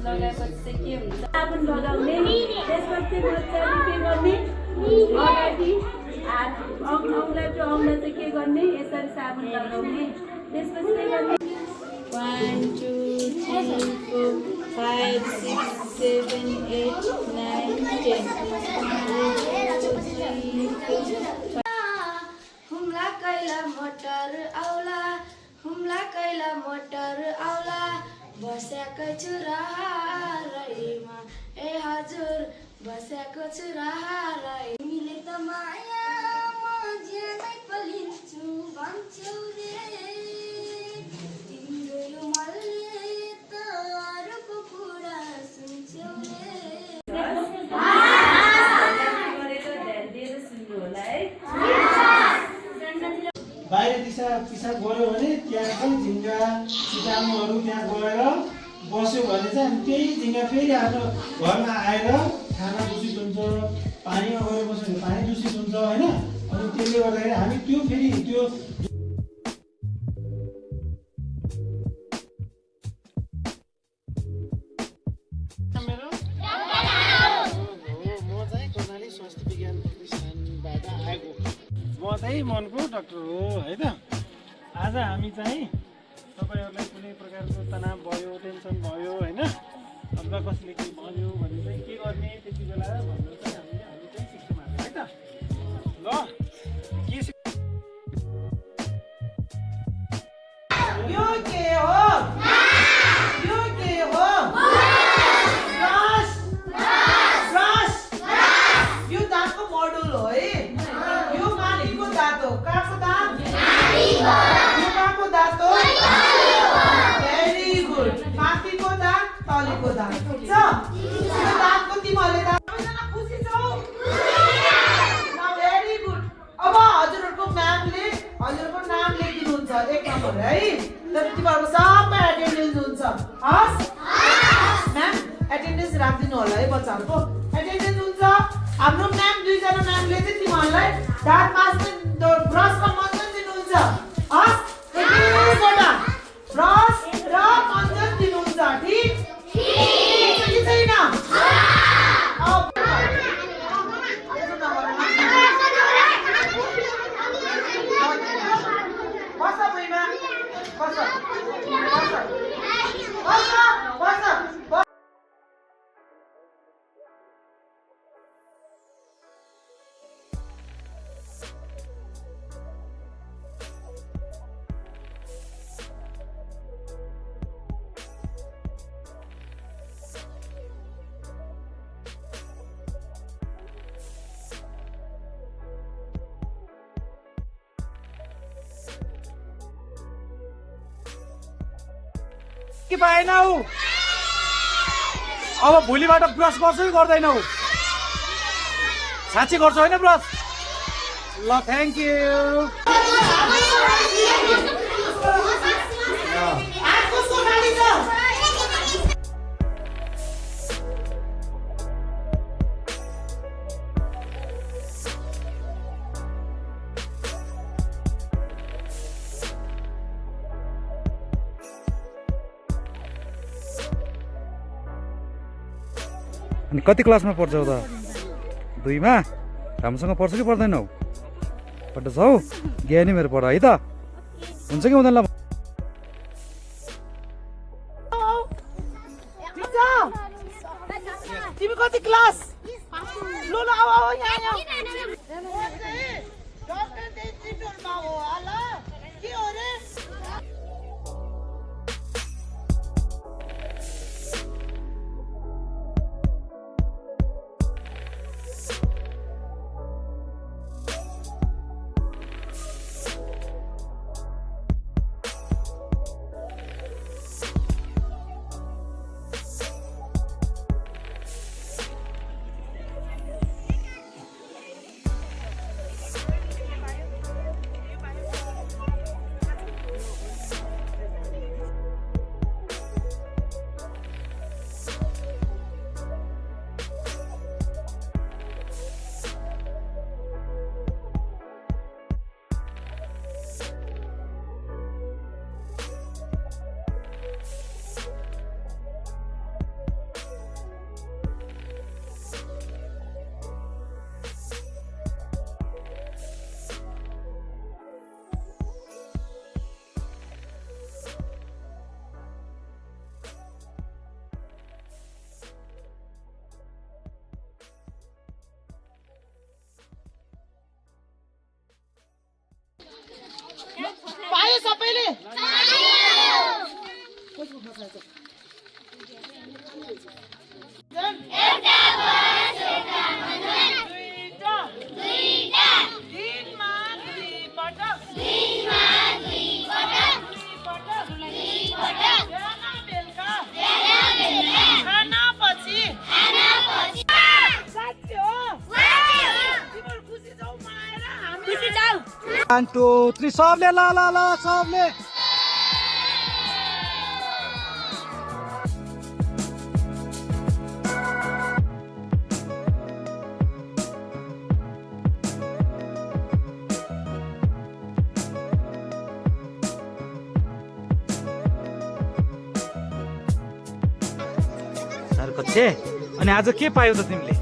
लगाएपछि चाहिँ के हुन्छ साबुन लगाउने त्यसपछि मजाले के गर्ने अगाडि औँला टु औँला चाहिँ के गर्ने यसरी साबुन लगाउने त्यसपछि के गर्ने 1 2 3 4 5 6 7 8 9 10 हुम्ला कैला मोटर आउला हुम्ला कैला मोटर आउला बसेको छु राहरैमा ए हजुर बसेको छु राहरै तिमीले त माया म ज्यानै पलिन्छु भन्छौ रे तिम्रो यो मनले त अरूको कुरा सुन्छौ रे बाहिर पिसाब गऱ्यो भने त्यहाँ चाहिँ झिङ्गा कीटाणुहरू त्यहाँ गएर बस्यो भने चाहिँ अनि त्यही झिङ्गा फेरि आफ्नो घरमा आएर खाना दूषित हुन्छ पानीमा गएर बस्यो भने पानी दूषित हुन्छ होइन अनि त्यसले गर्दाखेरि हामी त्यो फेरि त्यो म चाहिँ मनको डाक्टर हो है त आज हामी चाहिँ तपाईहरुलाई कुनै प्रकारको तनाव भयो टेन्सन भयो हैन अथवा कसैले के भन्यो भने चाहिँ के गर्ने त्यति बेला भन्नु चाहिँ हामी चाहिँ सिक्छौँ है त ल के यो के हो यो के हो ब्रस यो दाँतको मोडुल हो है यो मालिकको दाँत हो काको दाँत यो काको दाँत हो भेरी गुड माथिको दाँत तलेको दाँत ठिक छ यो दाँतको तिमीहरूले सबैजना खुसी छौ भेरी गुड अब हजुरहरुको म्यामले हजुरको नाम लेखिदिनुहुन्छ 1 नम्बर है तर तिमीहरुको सबै एटेन्डेन्स हुन्छ हस् म्याम एटेन्डेन्स राख्दिनु होला है बच्चाहरुको एटेन्डेन्स हुन्छ हाम्रो म्याम दुईजना म्यामले चाहिँ तिमीहरुलाई दाँत माझ्ने ब्रसमा मन्जन दिनुहुन्छ हस् एकैवटा ब्रस र मन्जन दिनुहुन्छ ठीक ठीक छ कि छैन बस भुइँमा बस बस बस बस कि पाएनौ? अब भोलिबाट ब्रस गर्छौ कि गर्दैनौ? साँच्चै गर्छौ होइन ब्रस? ल थ्याङ्क यू। अनि कति क्लासमा पढ्छौ त? 2 मा? राम्रोसँग पढ्छ कि पढ्दैनौ? पढ्छौ? ज्ञानी मेरो पढ है त। हुन्छ कि हुँदैन? ल तिमी कति क्लास? लो ल आऊ आऊ यहाँ आऊ। के हो रे? पायो सबैले? One, two, three, सबले ल ल ल सबले। सरकच्छे अनि आज के पायौ त तिमीले?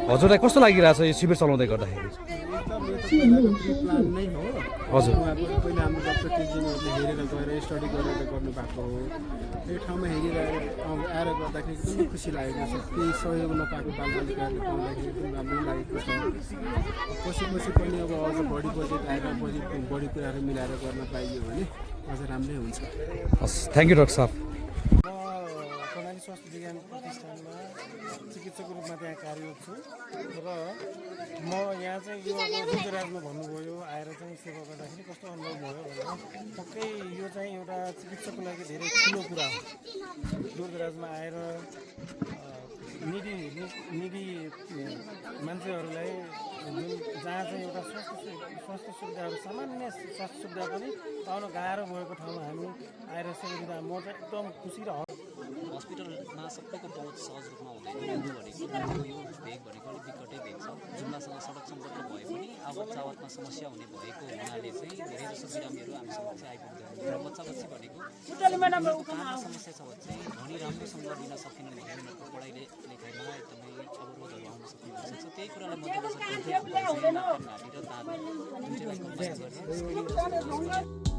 हजुरलाई कस्तो लागिरहेछ यो शिविर चलाउँदै गर्दाखेरि? एकदम यो त पहिलाको प्लान नै हो। हजुर। उहाँको पहिला हाम्रो डाक्टर केजीहरूले हेरेर गएर स्टडी गरेर गर्नुभएको हो। यो ठाउँमा हेरिरहेर आएर गर्दाखेरि एकदमै खुसी लागेको छ। केही सहयोग नपाएको बालबालिकाहरूले पाउँदाखेरि एकदम राम्रो लागेको छ। पछि पनि अब अझ बढी बजेट आएर बढी कुराहरू मिलाएर गर्न पाइयो भने अझ राम्रै हुन्छ। हस्, थ्याङ्क यू डाक्टर साहब। म प्रणाली स्वास्थ्य विज्ञान प्रतिष्ठानमा चिकित्सकको रूपमा त्यहाँ कार्यरत छु र म यहाँ चाहिँ यो दुर्गराजमा भन्नुभयो आएर चाहिँ सेवा गर्दाखेरि कस्तो अनुभव भयो भनेर पक्कै यो चाहिँ एउटा चिकित्सकको लागि धेरै ठुलो कुरा हो। दुर्गराजमा आएर निडी मान्छेहरूलाई जहाँ चाहिँ एउटा स्वास्थ्य सुविधाहरू सामान्य स्वास्थ्य सुविधा पनि पाउन गाह्रो भएको ठाउँमा हामी आएर सेवा दिँदा म चाहिँ एकदम खुसी र हस्पिटलमा सबैको पहुँच सहज रूपमा हुँदैन। यो भनेको मान्छेको यो भेग भनेको अलिक विकटै भेग छ। जुम्लासँग सडक सम्पर्क भए पनि आवत जावतमा समस्या हुने भएको हुनाले चाहिँ धेरै जसो बिरामीहरू हामीसँग चाहिँ आइपुग्दैन र बच्चा भनेको कहाँ समस्या छ भने चाहिँ धनी राम्रोसँग दिन सकिने भने उनीहरूको पढाइ लेखाइमा एकदमै अवरोधहरू आउन सक्ने हुनसक्छ। त्यही कुरालाई मध्यनजर गर्दै घाँटी र दाँत दुईटैलाई कम्बाइन गरेर